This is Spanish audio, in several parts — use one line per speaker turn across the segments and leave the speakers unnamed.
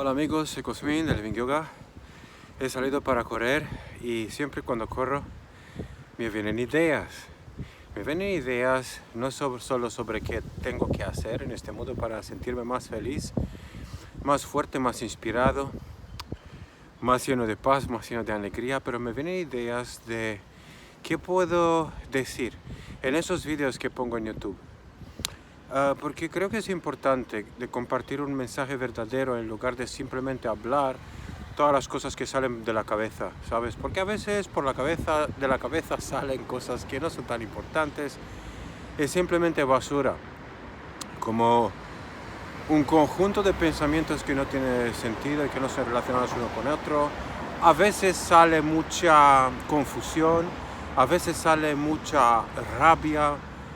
Hola amigos, soy Cosmin del Living Yoga. He salido para correr y siempre cuando corro me vienen ideas. Me vienen ideas no solo sobre qué tengo que hacer en este mundo para sentirme más feliz, más fuerte, más inspirado, más lleno de paz, más lleno de alegría, pero me vienen ideas de qué puedo decir en esos vídeos que pongo en YouTube. Porque creo que es importante de compartir un mensaje verdadero en lugar de simplemente hablar todas las cosas que salen de la cabeza, ¿sabes? Porque a veces de la cabeza salen cosas que no son tan importantes, es simplemente basura, como un conjunto de pensamientos que no tiene sentido y que no se relacionan uno con otro. A veces sale mucha confusión, a veces sale mucha rabia,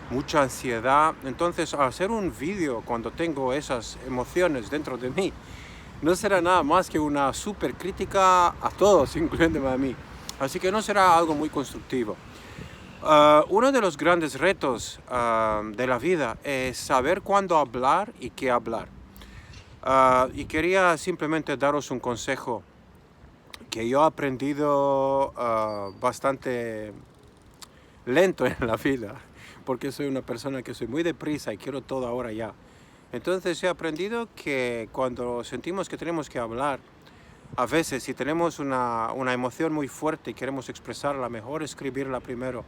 mucha ansiedad. Entonces, al hacer un vídeo cuando tengo esas emociones dentro de mí, no será nada más que una super crítica a todos, incluyéndome a mí. Así que no será algo muy constructivo. Uno de los grandes retos de la vida es saber cuándo hablar y qué hablar. Y quería simplemente daros un consejo que yo he aprendido bastante lento en la vida, porque soy una persona que soy muy deprisa y quiero todo ahora ya. Entonces he aprendido que cuando sentimos que tenemos que hablar, a veces si tenemos una emoción muy fuerte y queremos expresarla, mejor escribirla primero.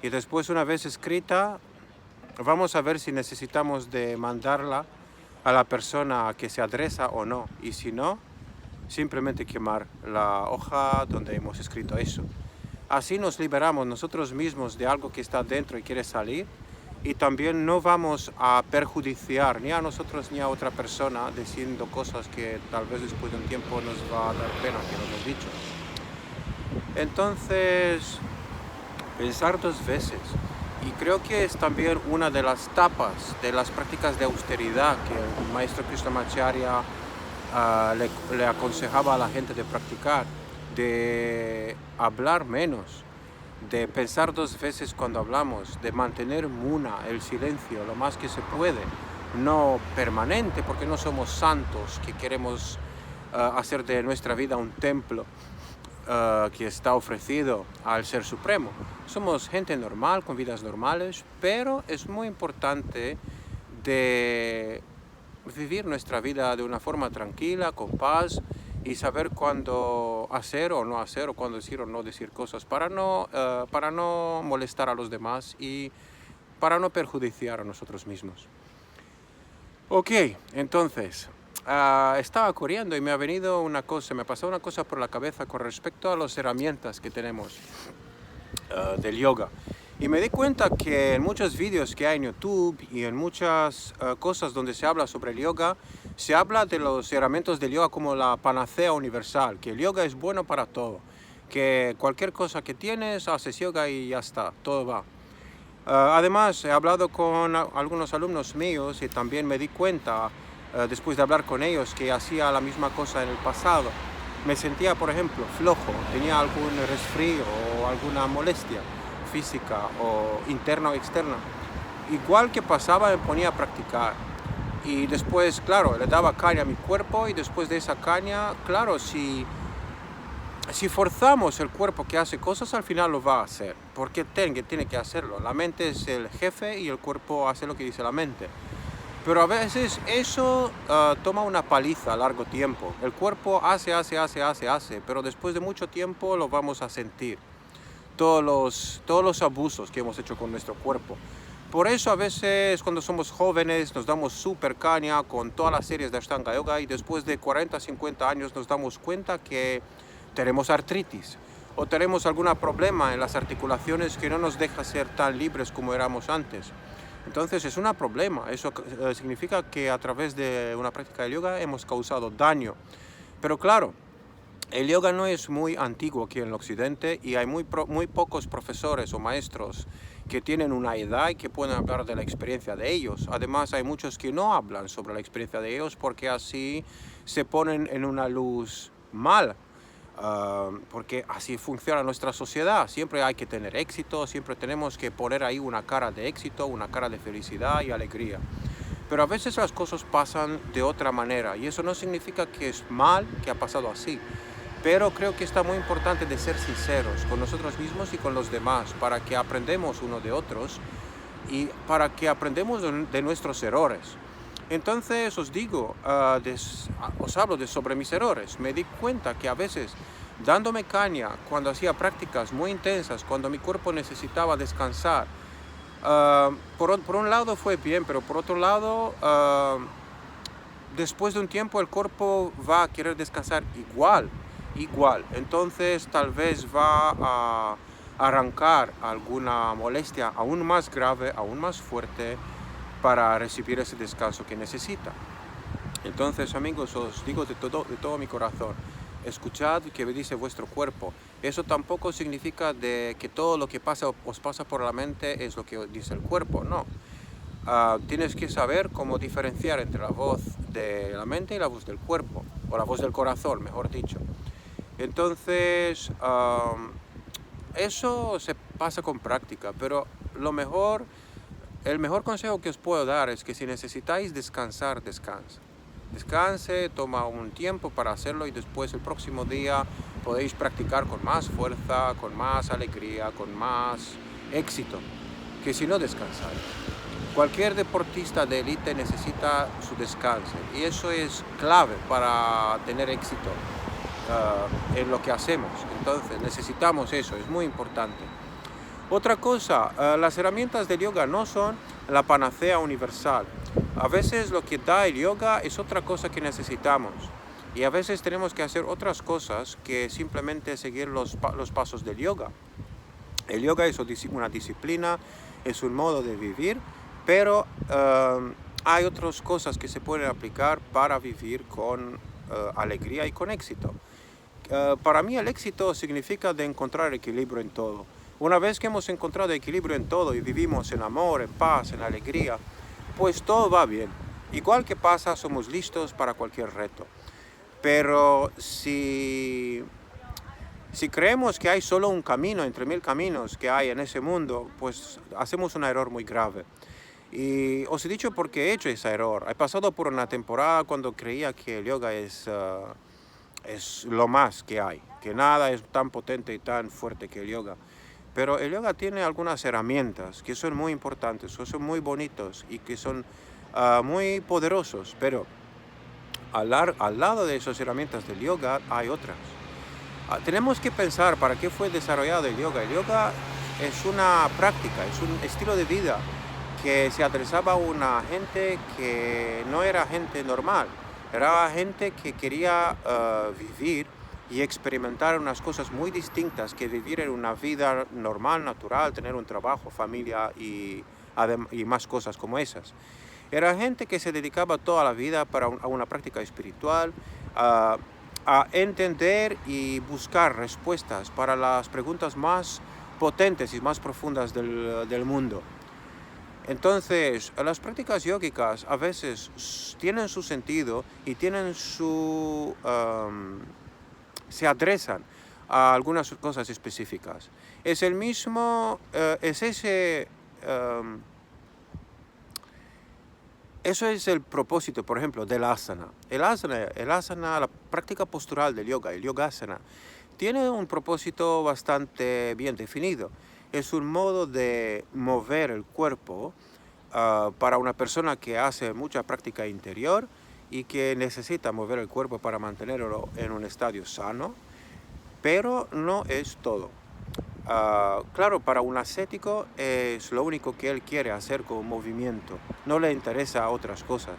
Y después, una vez escrita, vamos a ver si necesitamos de mandarla a la persona que se adresa o no. Y si no, simplemente quemar la hoja donde hemos escrito eso. Así nos liberamos nosotros mismos de algo que está dentro y quiere salir. Y también no vamos a perjudiciar ni a nosotros ni a otra persona diciendo cosas que tal vez después de un tiempo nos va a dar pena que lo hemos dicho. Entonces, pensar dos veces. Y creo que es también una de las tapas de las prácticas de austeridad que el maestro Krishnamacharya le aconsejaba a la gente de practicar, de hablar menos, de pensar dos veces cuando hablamos, de mantener muna, el silencio, lo más que se puede, no permanente, porque no somos santos que queremos hacer de nuestra vida un templo que está ofrecido al Ser Supremo. Somos gente normal, con vidas normales, pero es muy importante de vivir nuestra vida de una forma tranquila, con paz, y saber cuándo hacer o no hacer, o cuándo decir o no decir cosas, para no molestar a los demás y para no perjudiciar a nosotros mismos. Ok, entonces, estaba corriendo y me ha venido una cosa, me pasó una cosa por la cabeza con respecto a las herramientas que tenemos del yoga. Y me di cuenta que en muchos vídeos que hay en YouTube y en muchas cosas donde se habla sobre el yoga, se habla de los herramientas del yoga como la panacea universal, que el yoga es bueno para todo, que cualquier cosa que tienes, haces yoga y ya está, todo va. Además, he hablado con algunos alumnos míos y también me di cuenta, después de hablar con ellos, que hacía la misma cosa en el pasado. Me sentía, por ejemplo, flojo, tenía algún resfrío o alguna molestia física o interna o externa. Igual que pasaba, me ponía a practicar. Y después, claro, le daba caña a mi cuerpo y después de esa caña, claro, si forzamos el cuerpo que hace cosas, al final lo va a hacer, porque tiene que hacerlo. La mente es el jefe y el cuerpo hace lo que dice la mente. Pero a veces eso toma una paliza a largo tiempo. El cuerpo hace, pero después de mucho tiempo lo vamos a sentir. Todos los abusos que hemos hecho con nuestro cuerpo. Por eso a veces cuando somos jóvenes nos damos súper caña con todas las series de Ashtanga Yoga y después de 40, 50 años nos damos cuenta que tenemos artritis o tenemos algún problema en las articulaciones que no nos deja ser tan libres como éramos antes. Entonces es un problema. Eso significa que a través de una práctica de yoga hemos causado daño. Pero claro, el yoga no es muy antiguo aquí en el occidente y hay muy pocos profesores o maestros que tienen una edad y que pueden hablar de la experiencia de ellos. Además, hay muchos que no hablan sobre la experiencia de ellos porque así se ponen en una luz mal. Porque así funciona nuestra sociedad. Siempre hay que tener éxito, siempre tenemos que poner ahí una cara de éxito, una cara de felicidad y alegría. pero a veces las cosas pasan de otra manera y eso no significa que es mal que ha pasado así. Pero creo que está muy importante de ser sinceros con nosotros mismos y con los demás para que aprendamos uno de otros y para que aprendamos de nuestros errores. Entonces os digo, os hablo sobre mis errores. Me di cuenta que a veces dándome caña cuando hacía prácticas muy intensas, cuando mi cuerpo necesitaba descansar, por un lado fue bien, pero por otro lado, después de un tiempo el cuerpo va a querer descansar igual. Entonces tal vez va a arrancar alguna molestia aún más grave, aún más fuerte para recibir ese descanso que necesita. Entonces, amigos, os digo de todo mi corazón, escuchad que me dice vuestro cuerpo. Eso tampoco significa de que todo lo que os pasa por la mente es lo que dice el cuerpo, no. Tienes que saber cómo diferenciar entre la voz de la mente y la voz del cuerpo, o la voz del corazón, mejor dicho. Entonces, eso se pasa con práctica, pero el mejor consejo que os puedo dar es que si necesitáis descansar, descanse, toma un tiempo para hacerlo y después el próximo día podéis practicar con más fuerza, con más alegría, con más éxito, que si no descansar. Cualquier deportista de élite necesita su descanso y eso es clave para tener éxito en lo que hacemos. Entonces necesitamos eso, es muy importante. Otra cosa, las herramientas del yoga no son la panacea universal. A veces lo que da el yoga es otra cosa que necesitamos y a veces tenemos que hacer otras cosas que simplemente seguir los pasos del yoga. El yoga es una disciplina, es un modo de vivir, pero hay otras cosas que se pueden aplicar para vivir con alegría y con éxito. Para mí el éxito significa de encontrar equilibrio en todo. Una vez que hemos encontrado equilibrio en todo y vivimos en amor, en paz, en alegría, pues todo va bien. Igual que pasa, somos listos para cualquier reto. Pero si creemos que hay solo un camino entre 1000 caminos que hay en ese mundo, pues hacemos un error muy grave. Y os he dicho por qué he hecho ese error. He pasado por una temporada cuando creía que el yoga es lo más que hay, que nada es tan potente y tan fuerte que el yoga. Pero el yoga tiene algunas herramientas que son muy importantes, que son muy bonitos y que son muy poderosos, pero al lado de esas herramientas del yoga hay otras. Tenemos que pensar para qué fue desarrollado el yoga. El yoga es una práctica, es un estilo de vida que se adresaba a una gente que no era gente normal, era gente que quería vivir y experimentar unas cosas muy distintas que vivir en una vida normal, natural, tener un trabajo, familia y más cosas como esas. Era gente que se dedicaba toda la vida a una práctica espiritual, a entender y buscar respuestas para las preguntas más potentes y más profundas del mundo. Entonces, las prácticas yógicas a veces tienen su sentido y tienen se adresan a algunas cosas específicas. Es el mismo, eso es el propósito, por ejemplo, del asana. El asana, la práctica postural del yoga, el yogasana, tiene un propósito bastante bien definido. Es un modo de mover el cuerpo para una persona que hace mucha práctica interior y que necesita mover el cuerpo para mantenerlo en un estadio sano, pero no es todo. Claro, para un ascético es lo único que él quiere hacer con movimiento, no le interesa otras cosas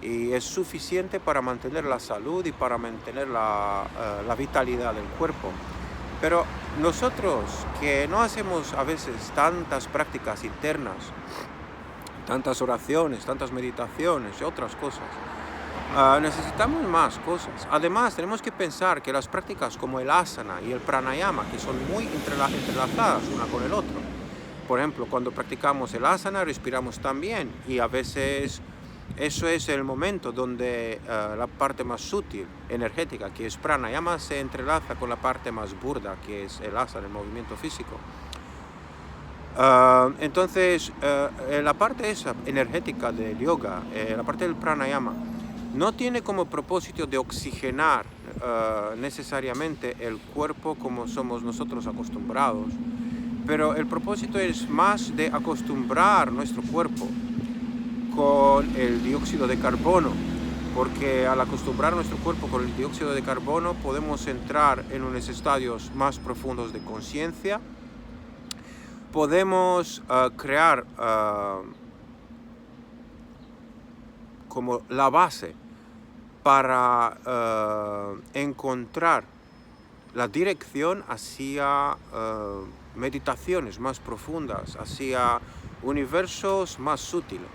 y es suficiente para mantener la salud y para mantener la vitalidad del cuerpo. Pero nosotros que no hacemos a veces tantas prácticas internas, tantas oraciones, tantas meditaciones y otras cosas, necesitamos más cosas. Además, tenemos que pensar que las prácticas como el asana y el pranayama, que son muy entrelazadas una con el otro. Por ejemplo, cuando practicamos el asana, respiramos también y a veces eso es el momento donde la parte más sutil, energética, que es pranayama, se entrelaza con la parte más burda, que es el asana, el movimiento físico. Entonces, la parte esa energética del yoga, la parte del pranayama, no tiene como propósito de oxigenar necesariamente el cuerpo como somos nosotros acostumbrados, pero el propósito es más de acostumbrar nuestro cuerpo con el dióxido de carbono, porque al acostumbrar nuestro cuerpo con el dióxido de carbono podemos entrar en unos estadios más profundos de conciencia, podemos crear como la base para encontrar la dirección hacia meditaciones más profundas, hacia universos más sutiles.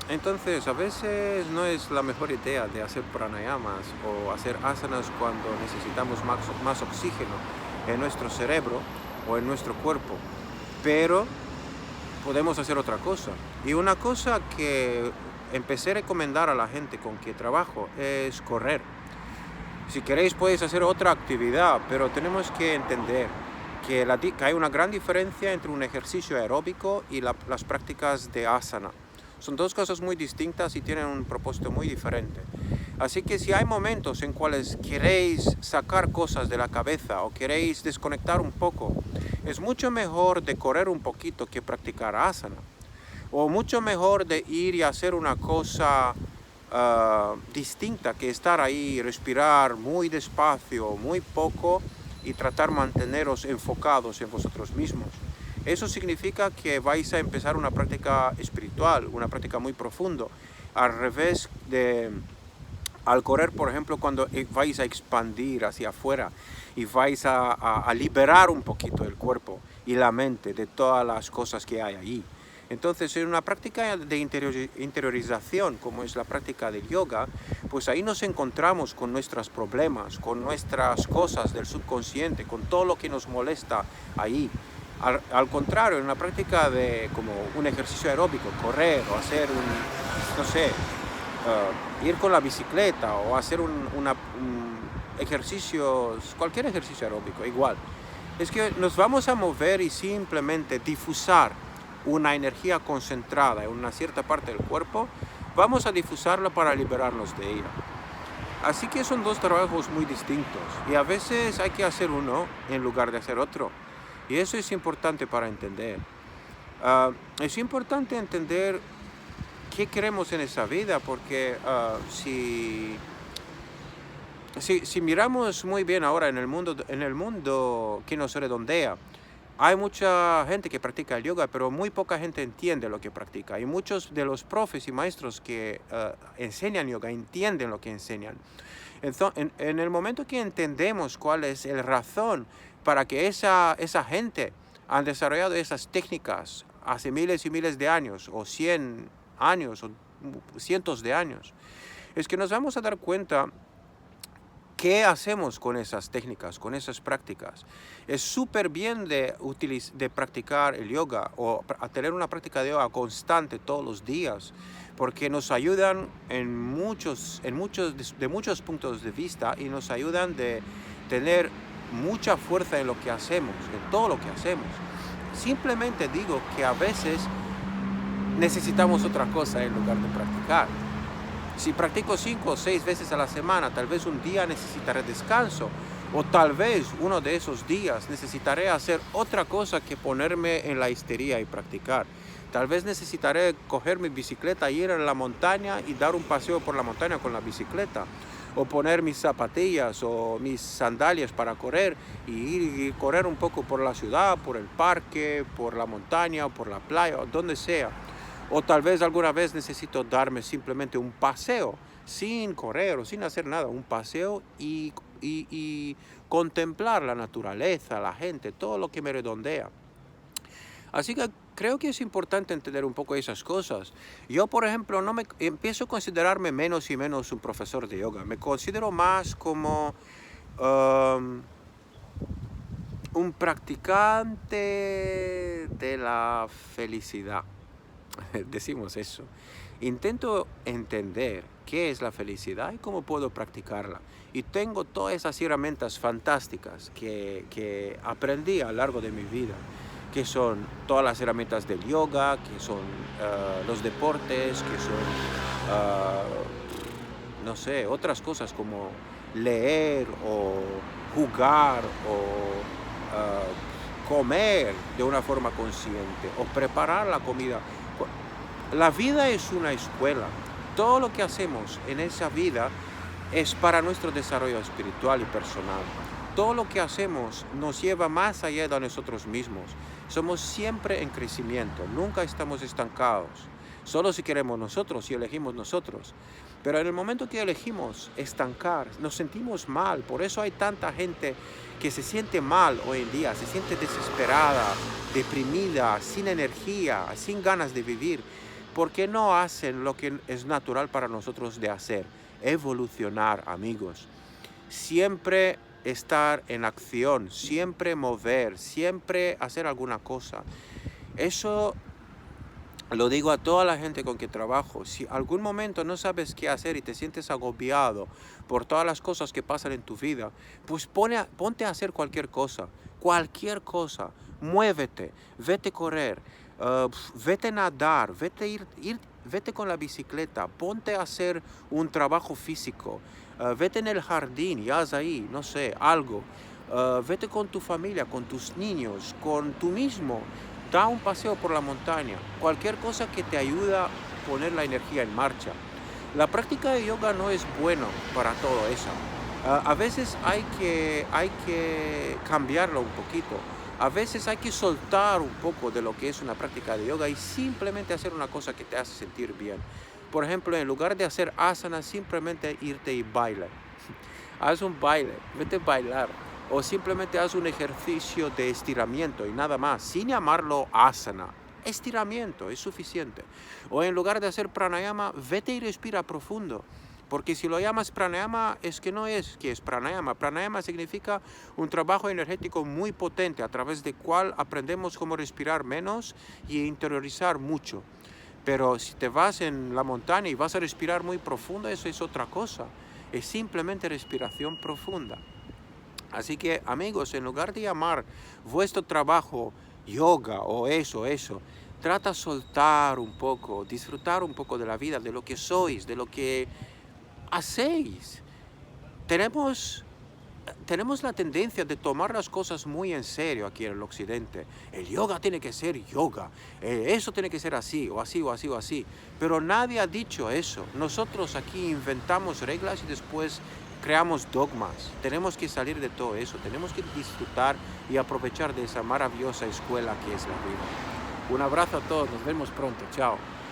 Entonces, a veces no es la mejor idea de hacer pranayamas o hacer asanas cuando necesitamos más oxígeno en nuestro cerebro o en nuestro cuerpo, pero podemos hacer otra cosa. Y una cosa que empecé a recomendar a la gente con que trabajo es correr. Si queréis podéis hacer otra actividad, pero tenemos que entender que hay una gran diferencia entre un ejercicio aeróbico y las prácticas de asana. Son dos cosas muy distintas y tienen un propósito muy diferente. Así que si hay momentos en cuales queréis sacar cosas de la cabeza o queréis desconectar un poco, es mucho mejor de correr un poquito que practicar asana. O mucho mejor de ir y hacer una cosa distinta que estar ahí, respirar muy despacio, muy poco y tratar de manteneros enfocados en vosotros mismos. Eso significa que vais a empezar una práctica espiritual, una práctica muy profunda, al revés de al correr, por ejemplo, cuando vais a expandir hacia afuera y vais a liberar un poquito el cuerpo y la mente de todas las cosas que hay ahí. Entonces, en una práctica de interiorización, como es la práctica del yoga, pues ahí nos encontramos con nuestros problemas, con nuestras cosas del subconsciente, con todo lo que nos molesta ahí. Al contrario, en una práctica de como un ejercicio aeróbico, correr o hacer no sé, ir con la bicicleta o hacer cualquier ejercicio aeróbico, igual. Es que nos vamos a mover y simplemente difusar una energía concentrada en una cierta parte del cuerpo, vamos a difusarla para liberarnos de ella. Así que son dos trabajos muy distintos y a veces hay que hacer uno en lugar de hacer otro. Y eso es importante para entender. Es importante entender qué queremos en esa vida, porque si miramos muy bien ahora en el mundo que nos redondea, hay mucha gente que practica el yoga, pero muy poca gente entiende lo que practica. Y muchos de los profes y maestros que enseñan yoga entienden lo que enseñan. Entonces, en el momento que entendemos cuál es la razón para que esa gente ha desarrollado esas técnicas hace miles y miles de años, o 100 años, o cientos de años, es que nos vamos a dar cuenta qué hacemos con esas técnicas, con esas prácticas. Es súper bien de practicar el yoga o a tener una práctica de yoga constante todos los días, porque nos ayudan de muchos puntos de vista y nos ayudan de tener mucha fuerza en lo que hacemos, en todo lo que hacemos. Simplemente digo que a veces necesitamos otra cosa en lugar de practicar. Si practico 5 o 6 veces a la semana, tal vez un día necesitaré descanso, o tal vez uno de esos días necesitaré hacer otra cosa que ponerme en la histeria y practicar. Tal vez necesitaré coger mi bicicleta, ir a la montaña y dar un paseo por la montaña con la bicicleta, o poner mis zapatillas o mis sandalias para correr y ir y correr un poco por la ciudad, por el parque, por la montaña, por la playa, o donde sea. O tal vez alguna vez necesito darme simplemente un paseo, sin correr o sin hacer nada, un paseo y contemplar la naturaleza, la gente, todo lo que me redondea. Así que creo que es importante entender un poco esas cosas. Yo, por ejemplo, empiezo a considerarme menos y menos un profesor de yoga. Me considero más como un practicante de la felicidad. Decimos eso. Intento entender qué es la felicidad y cómo puedo practicarla. Y tengo todas esas herramientas fantásticas que aprendí a lo largo de mi vida, que son todas las herramientas del yoga, que son los deportes, que son, no sé, otras cosas como leer o jugar o comer de una forma consciente o preparar la comida. La vida es una escuela. Todo lo que hacemos en esa vida es para nuestro desarrollo espiritual y personal. Todo lo que hacemos nos lleva más allá de nosotros mismos. Somos siempre en crecimiento, nunca estamos estancados. Solo si queremos nosotros y elegimos nosotros. Pero en el momento que elegimos estancar, nos sentimos mal. Por eso hay tanta gente que se siente mal hoy en día, se siente desesperada, deprimida, sin energía, sin ganas de vivir. Porque no hacen lo que es natural para nosotros de hacer. Evolucionar, amigos. Siempre estar en acción, siempre mover, siempre hacer alguna cosa. Eso lo digo a toda la gente con que trabajo. Si algún momento no sabes qué hacer y te sientes agobiado por todas las cosas que pasan en tu vida, pues ponte a hacer cualquier cosa. Muévete, vete a correr, vete a nadar, vete con la bicicleta, ponte a hacer un trabajo físico, vete en el jardín y haz ahí, no sé, algo. Vete con tu familia, con tus niños, con tú mismo. Da un paseo por la montaña, cualquier cosa que te ayude a poner la energía en marcha. La práctica de yoga no es bueno para todo eso. A veces hay que cambiarlo un poquito. A veces hay que soltar un poco de lo que es una práctica de yoga y simplemente hacer una cosa que te hace sentir bien. Por ejemplo, en lugar de hacer asana, simplemente irte y bailar. Haz un baile, vete a bailar. O simplemente haz un ejercicio de estiramiento y nada más, sin llamarlo asana. Estiramiento es suficiente. O en lugar de hacer pranayama, vete y respira profundo. Porque si lo llamas pranayama, es que no es que es pranayama. Pranayama significa un trabajo energético muy potente, a través del cual aprendemos cómo respirar menos y interiorizar mucho. Pero si te vas en la montaña y vas a respirar muy profundo, eso es otra cosa. Es simplemente respiración profunda. Así que, amigos, en lugar de llamar vuestro trabajo yoga o eso, trata de soltar un poco, disfrutar un poco de la vida, de lo que sois, de lo que hacéis. Tenemos la tendencia de tomar las cosas muy en serio aquí en el occidente. El yoga tiene que ser yoga, eso tiene que ser así, o así, o así, o así. Pero nadie ha dicho eso. Nosotros aquí inventamos reglas y después creamos dogmas. Tenemos que salir de todo eso, tenemos que disfrutar y aprovechar de esa maravillosa escuela que es la vida. Un abrazo a todos, nos vemos pronto, chao.